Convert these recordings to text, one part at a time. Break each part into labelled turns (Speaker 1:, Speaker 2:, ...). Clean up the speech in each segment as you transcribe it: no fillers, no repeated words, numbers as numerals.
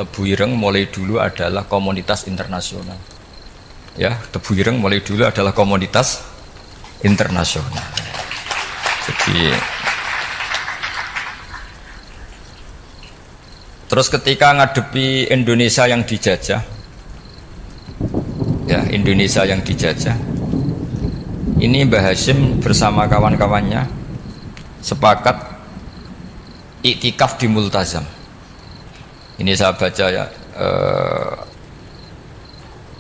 Speaker 1: Tebu Ireng mulai dulu adalah komunitas internasional. Ya, Tebu Ireng mulai dulu adalah komunitas internasional. Jadi terus ketika ngadepi Indonesia yang dijajah, ya Indonesia yang dijajah, ini Mbah Hashim bersama kawan-kawannya sepakat iktikaf di Multazam. Ini saya baca ya.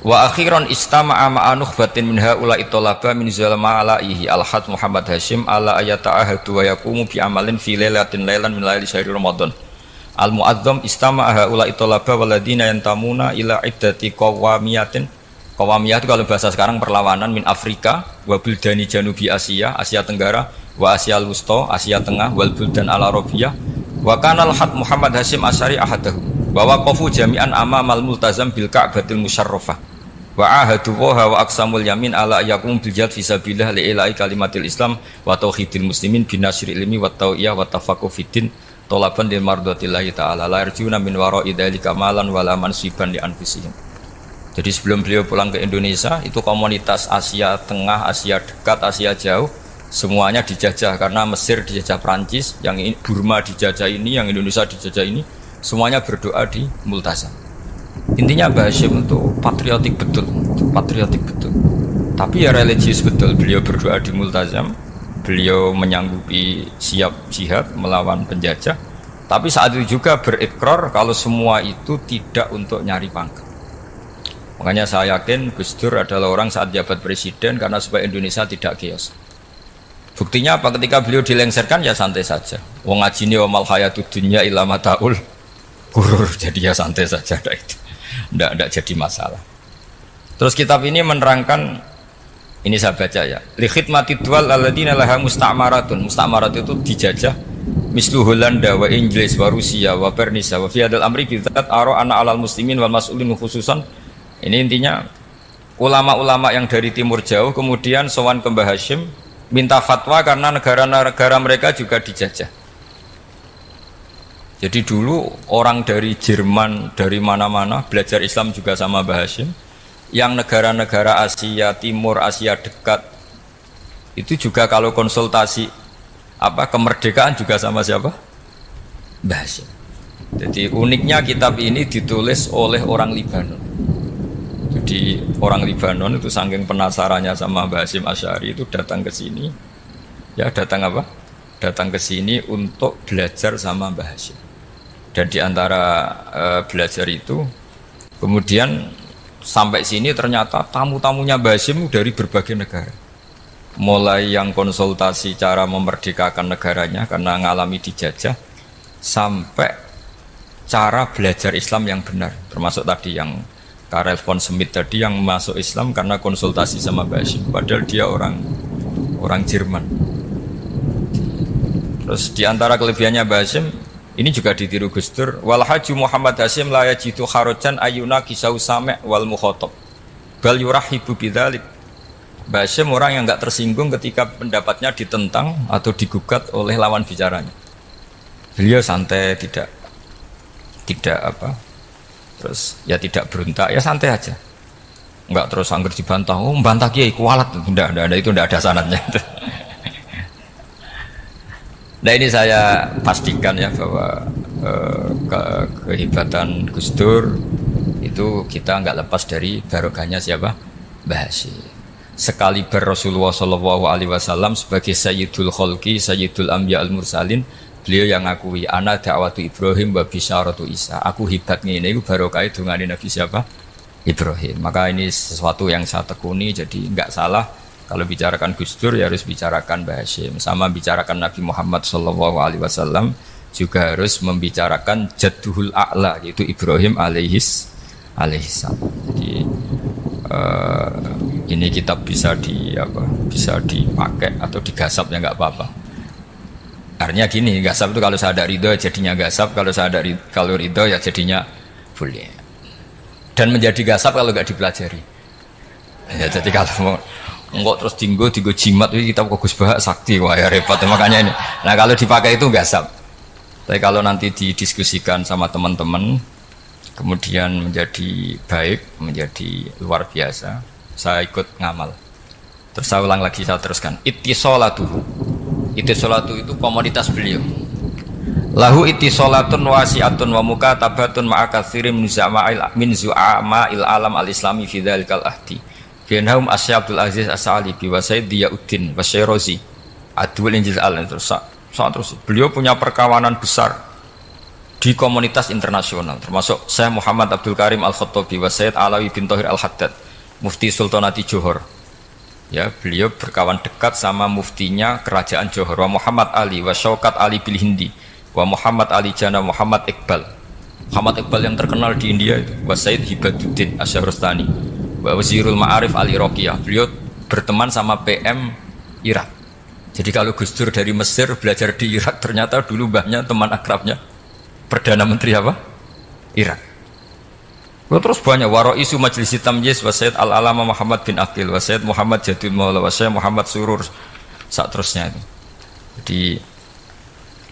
Speaker 1: Wa akhiran istama'a ma'a nukhbatin min haula'i talaba min zalama alaihi al-had Muhammad Hashim ala ayata'ahadu wa yaqumu bi amalin fi lailatin lailan min laili syahri Ramadan. Al-mu'azzam istama'a haula'i talaba waladina yantamuna ila iddati qawamiyatin. Qawamiyah itu kalau bahasa sekarang perlawanan min Afrika wa buldani janubi Asia, Asia Tenggara, wa Asia al-Wusta, Asia Tengah, wal buldan al-Arabiyah. Wa kana al-had Muhammad Hashim Asy'ari ahadahu. Wa waqafu jami'an amamal multazam bil Ka'batil musyarrafah. Wa ahadu wa aqsamul yamin ala yakum bil jihad fi sabilillah li ilahi kalimatil Islam wa tauhidil muslimin binasril ilmi wa tau'iyah wa tafaqquh fiddin talaban lil mardhatillahi ta'ala la yarjuna min wara'i dzalika malan wala mansiban li anfusihim. Jadi sebelum beliau pulang ke Indonesia, itu komunitas Asia Tengah, Asia Dekat, Asia Jauh semuanya dijajah karena Mesir dijajah Prancis, yang Burma dijajah ini, yang Indonesia dijajah ini, semuanya berdoa di Multazam. Intinya Mbah Hashim itu patriotik betul, patriotik betul. Tapi ya religius betul. Beliau berdoa di Multazam, beliau menyanggupi siap jihad melawan penjajah. Tapi saat itu juga berikrar kalau semua itu tidak untuk nyari pangkat. Makanya saya yakin Gus Dur adalah orang saat jabat presiden karena supaya Indonesia tidak chaos. Buktinya apa? Ketika beliau dilengsarkan ya santai saja. Wong ngajine wa mal hayatud dunya illa mataul ghurur, jadi ya santai saja itu. Ndak jadi masalah. Terus kitab ini menerangkan, ini saya baca ya. Li khidmatid duwal alladziina laha musta'maratun. Musta'marat itu dijajah mislu Holanda wa Inggris wa Rusia wa Pernisa wa fi hadzal amri bidzat ara ana alal muslimin wal mas'ulin khususan. Ini intinya ulama-ulama yang dari timur jauh kemudian sowan ke Mbah Hashim minta fatwa karena negara-negara mereka juga dijajah. Jadi dulu orang dari Jerman, dari mana-mana belajar Islam juga sama Mbah Hashim. Yang negara-negara Asia Timur, Asia Dekat itu juga kalau konsultasi kemerdekaan juga sama siapa? Mbah Hashim. Jadi uniknya kitab ini ditulis oleh orang Libanon. Jadi orang Libanon itu saking penasarannya sama Mbah Hashim Asy'ari itu datang ke sini. Ya, datang apa? Datang ke sini untuk belajar sama Mbah Hashim. Dan di antara belajar itu kemudian sampai sini ternyata tamu-tamunya Mbah Hashim dari berbagai negara. Mulai yang konsultasi cara memerdekakan negaranya karena ngalami dijajah sampai cara belajar Islam yang benar, termasuk tadi yang Karel von Schmidt tadi yang masuk Islam karena konsultasi sama Mbah Hashim, padahal dia orang Jerman. Terus diantara kelebihannya Mbah Hashim ini juga ditiru Gus Dur. Wal haju Muhammad Hashim la yajidu kharajan ayuna kisau sami' wal mukhatab bal yurahibu bidzalik. Mbah Hashim orang yang enggak tersinggung ketika pendapatnya ditentang atau digugat oleh lawan bicaranya. Beliau santai, tidak terus ya tidak berontak, ya santai aja, enggak terus angger dibantah, membantah kiai kualat, enggak, itu enggak ada sanadnya. Nah ini saya pastikan ya bahwa kehebatan Gus Dur itu kita enggak lepas dari barokahnya siapa? Mbah Hashim. Sekali Rasulullah SAW sebagai Sayyidul Khalqi, Sayyidul Anbiya al-Mursalin, beliau yang ngakui ana da'watu Ibrahim wa bisyaratu Isa. Aku hebat ngene iku barokah dungane Nabi siapa? Ibrahim. Maka ini sesuatu yang saya tekuni, jadi enggak salah kalau bicarakan Gus Dur ya harus bicarakan Mbah Hashim. Sama bicarakan Nabi Muhammad SAW juga harus membicarakan Jadduhul A'la yaitu Ibrahim alaihissalam. Jadi ini kitab bisa dipakai atau digasap ya enggak apa-apa. Artinya gini, gasap itu kalau saya ada ridho jadinya gasap, kalau ridho ya jadinya boleh. Dan menjadi gasap kalau nggak dipelajari. Ya, jadi kalau enggak terus tinggo jimat itu kita Gus Bah sakti, wah ya repot makanya ini. Nah kalau dipakai itu gasap. Tapi kalau nanti didiskusikan sama teman-teman, kemudian menjadi baik, menjadi luar biasa. Saya ikut ngamal. Terus saya ulang lagi, saya teruskan. Ittisolatu itu komoditas beliau. Lahu ittisolatun wasi'atun wa mukatabatun ma'a katsirin min zu'ama'il alam al-islami fi dzalikal ahdi. Bianhum Asy Abdul Aziz As-Sa'alibi wa Sayyid Diyauddin wa Syairozi Adwul Injil Al. Terus beliau punya perkawanan besar di komunitas internasional, termasuk Syekh Muhammad Abdul Karim Al-Khattabi wa Sayyid Alawi bin Thahir Al-Haddad Mufti Sultanati Johor. Ya, beliau berkawan dekat sama muftinya kerajaan Johor, wa Muhammad Ali wa Syaukat Ali bil Hindi wa Muhammad Ali Jana Muhammad Iqbal. Muhammad Iqbal yang terkenal di India itu, wa Sayyid Hibaduddin Asy-Syahrastani wa Wazirul Ma'arif Ali Roqiyah. Beliau berteman sama PM Irak. Jadi kalau Gus Dur dari Mesir belajar di Irak, ternyata dulu mbahnya teman akrabnya Perdana Menteri apa? Irak. Terus banyak waro isu Majlis Tamyiz wa Sayyid Al-Alama Muhammad bin Aqil wa Sayyid Muhammad Jadul Maula wa Sayyid Muhammad Surur saat terusnya itu. Jadi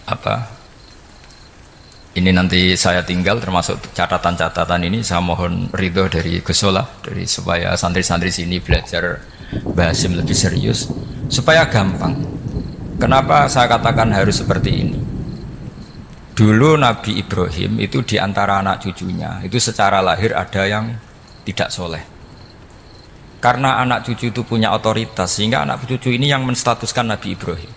Speaker 1: apa? Ini nanti saya tinggal termasuk catatan-catatan ini, saya mohon ridho dari Gus Solah dari supaya santri-santri sini belajar Bahasim lebih serius supaya gampang. Kenapa saya katakan harus seperti ini? Dulu Nabi Ibrahim itu diantara anak cucunya itu secara lahir ada yang tidak soleh. Karena anak cucu itu punya otoritas, sehingga anak cucu ini yang menstatuskan Nabi Ibrahim.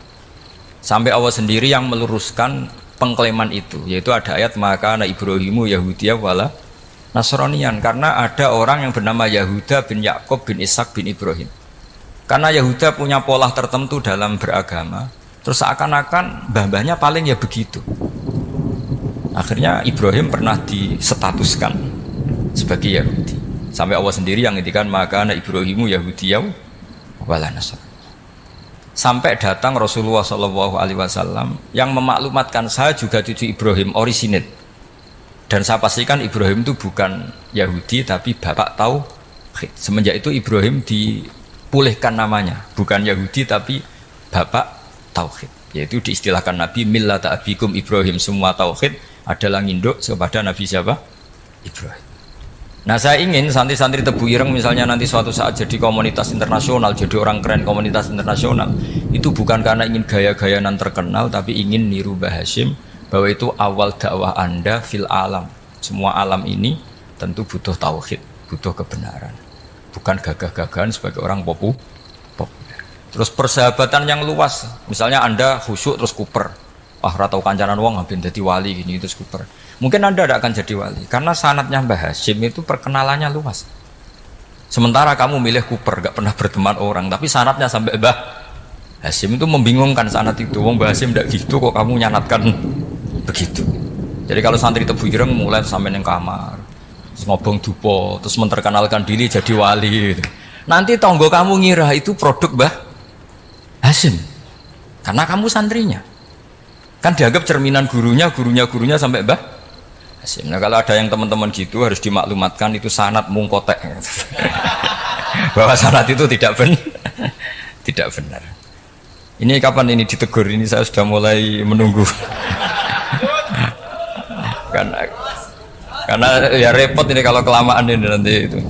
Speaker 1: Sampai Allah sendiri yang meluruskan pengklaiman itu, yaitu ada ayat maka anak Ibrahimu Yahudiyah wala Nasranian, karena ada orang yang bernama Yahuda bin Yakub bin Ishak bin Ibrahim. Karena Yahuda punya pola tertentu dalam beragama, terus seakan-akan mbah-mbahnya paling ya begitu. Akhirnya Ibrahim pernah disetatuskan sebagai Yahudi. Sampai Allah sendiri yang ngendikan maka anak Ibrahimu Yahudiyah wala Nasr. Sampai datang Rasulullah SAW yang memaklumatkan saya juga cucu Ibrahim orisinit. Dan saya pastikan Ibrahim itu bukan Yahudi tapi bapak tauhid. Semenjak itu Ibrahim dipulihkan namanya, bukan Yahudi tapi bapak tauhid. Yaitu diistilahkan Nabi millata abikum Ibrahim, semua tauhid adalah nginduk kepada Nabi siapa? Ibrahim. Nah, saya ingin santri-santri Tebu Ireng misalnya nanti suatu saat jadi komunitas internasional, jadi orang keren komunitas internasional, itu bukan karena ingin gaya-gayanan terkenal, tapi ingin niru Mbah Hasyim bahwa itu awal dakwah Anda fil alam. Semua alam ini tentu butuh tauhid, butuh kebenaran, bukan gagah-gagahan sebagai orang populer. Terus persahabatan yang luas, misalnya Anda khusyuk terus kuper, ratau kancanan wong ngabin jadi wali gini terus kuper. Mungkin Anda tidak akan jadi wali karena sanatnya Mbah Hasyim itu perkenalannya luas. Sementara kamu milih kuper, gak pernah berteman orang, tapi sanatnya sampai Mbah Hasyim itu membingungkan sanat itu. Wong Mbah Hasyim tidak gitu kok kamu nyanatkan begitu. Jadi kalau santri Tebu Ireng mulai sampai neng kamar, terus ngobong dupo, terus menterkenalkan diri jadi wali. Nanti tonggo kamu ngira itu produk Mbah Hasyim karena kamu santrinya. Kan dianggap cerminan gurunya sampai Mbah Hasyim. Nah, kalau ada yang teman-teman gitu harus dimaklumatkan itu sanad mungkotek. Bahwa sanad itu tidak benar. Ini kapan ini ditegur? Ini saya sudah mulai menunggu. karena ya repot ini kalau kelamaan ini nanti itu.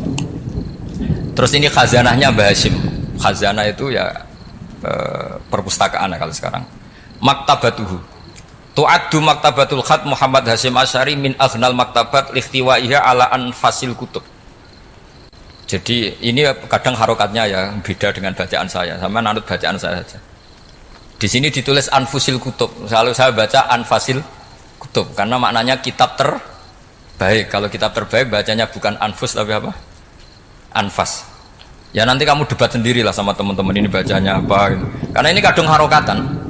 Speaker 1: Terus ini khazanahnya Mbah Hasyim. Khazanah itu ya perpustakaan kalau sekarang. Maktabatuhu. Tu'addu maktabatul khat Muhammad Hasyim Asy'ari min aghnal maktabat likhtiwaiha ala anfasil kutub. Jadi ini kadang harokatnya ya beda dengan bacaan saya, sama nanut bacaan saya saja. Di sini ditulis anfusil kutub, selalu saya baca anfasil kutub karena maknanya kitab terbaik. Kalau kitab terbaik bacanya bukan anfus tapi apa? Anfas. Ya nanti kamu debat sendirilah sama teman-teman ini bacanya apa gitu. Karena ini kadang harokatan.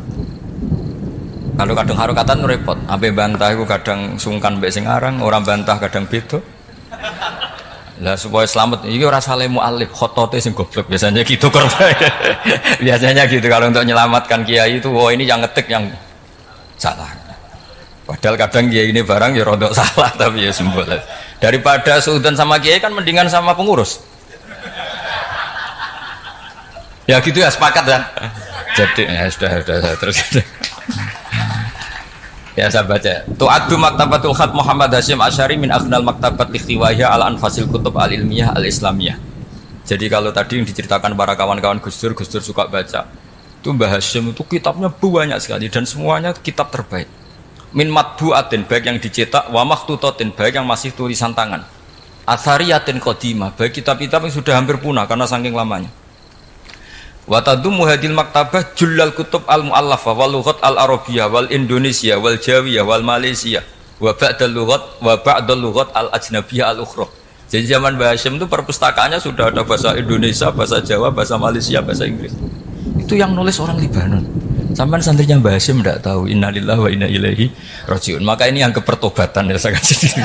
Speaker 1: Kalau kadang harokatan repot, ape bantah itu kadang sungkan mbek sing aran, orang bantah kadang beda. Lah supaya selamat, iki ora saleh mualif, khotote sing goblok biasanya gitu korban. Biasanya gitu kalau untuk menyelamatkan kiai itu, oh ini yang ngetik yang salah. Padahal kadang kiai ini barang ya rodok salah tapi ya sembol. Daripada suudzon sama kiai kan mendingan sama pengurus. Ya gitu ya sepakat kan. Jadi ya sudah terus. Ya saya baca. Tu'addu maktabatul khat Muhammad Hasyim Asy'ari min aghnal maktabat ikhtiwaiha ala anfasil kutub al-ilmiyah al-islamiyah. Jadi kalau tadi yang diceritakan para kawan-kawan Gus Dur suka baca. Itu Mbah Hasyim itu kitabnya banyak sekali dan semuanya kitab terbaik. Min matbu'atin baik yang dicetak wa makhtutatin baik yang masih tulisan tangan. Athariyatin qadimah baik kitab-kitab yang sudah hampir punah karena saking lamanya. Wa tadummu hadil maktabah jullal kutub al muallafah wal lughat al arabiyyah wal indonesia wal jawiyah wal malaysia wa ba'dal lughat al ajnabiyyah al ukhra. Jadi zaman Mbah Hasyim itu perpustakaannya sudah ada bahasa Indonesia, bahasa Jawa, bahasa Malaysia, bahasa Inggris. Itu yang nulis orang Libanon. Sampai santrinya Mbah Hasyim tidak tahu innalillahi wa inna ilaihi rajiun. Maka ini yang kepertobatan ya saya kasih.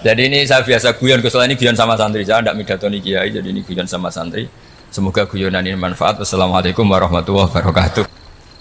Speaker 1: Jadi ini saya biasa guyon, kesoalnya ini guyon sama santri, saya tidak midatoni kiai, jadi ini guyon sama santri. Semoga guyonan ini manfaat. Wassalamualaikum warahmatullahi wabarakatuh.